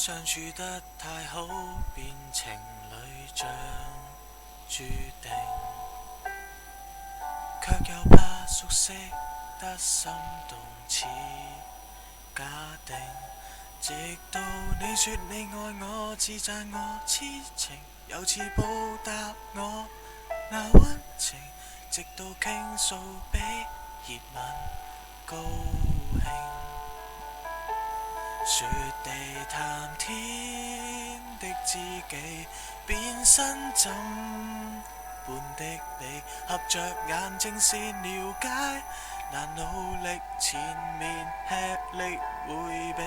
相處得太好，變情侶像注定，卻又怕熟悉得心動似假定。直到你說你愛我，自讚我痴情，又似報答我那溫情，直到傾訴比熱吻高興。雪地談天的知己，變身怎般的你，合着眼睛先了解，難努力前面吃力迴避，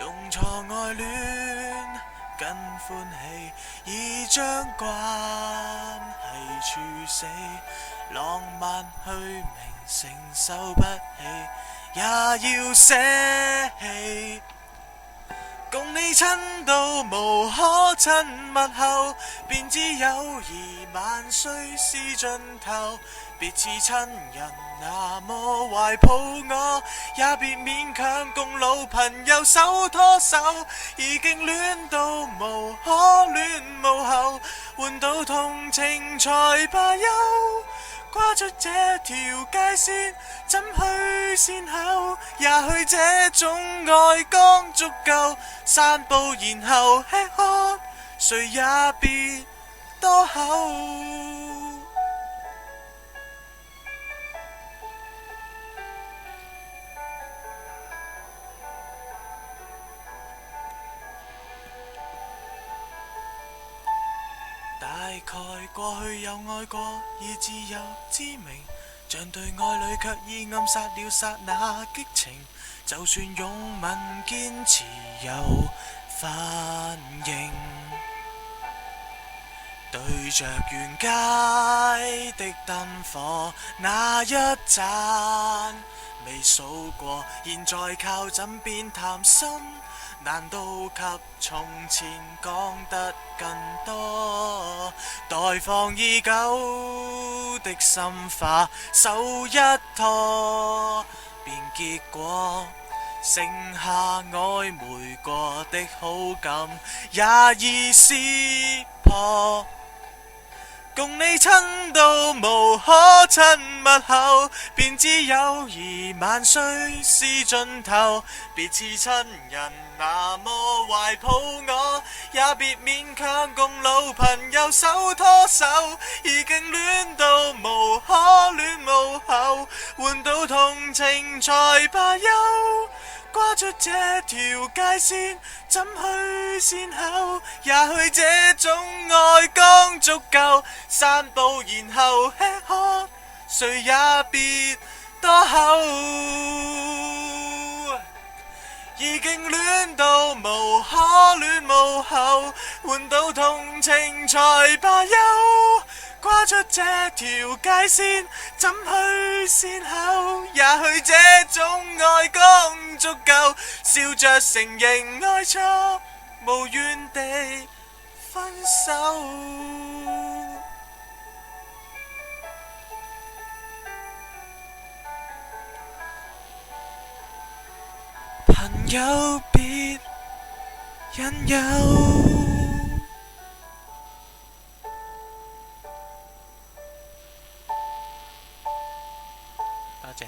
用錯愛戀跟歡喜，已將關係處死，浪漫虛名承受不起，也要捨棄。共你親到無可親密後，便知友誼萬歲是盡頭。別似親人那麼懷抱我，也別勉強共老朋友手拖手。已經戀到無可戀無後，換到同情才罷休。跨出這條界線，怎去善後？也許這種愛剛足夠，散步然後吃喝，誰也別多口。大概過去有愛過，已自有知明，像對愛侶卻已暗殺了剎那激情。就算擁吻堅持有反應，對着沿街的燈火那一盞未數過，現在靠枕邊談心，難道及從前講得更多？待放已久的心花手一拖，便結果剩下曖昧過的好感也已撕破。共你親到無可親密後，便知友誼萬歲是盡頭。別似親人那麼懷抱我，也別勉強共老朋友手拖手。已經戀到無可戀無後，換到同情才罷休。跨出這條界線，怎去善後？也許這種愛剛足夠，散步然後吃喝，誰也別多口。已經戀到無可戀無後，換到同情才罷休。跨出這條界線，怎去善後？也許這種愛剛足夠，笑着承認愛錯，無怨地分手。朋友別引誘。多謝。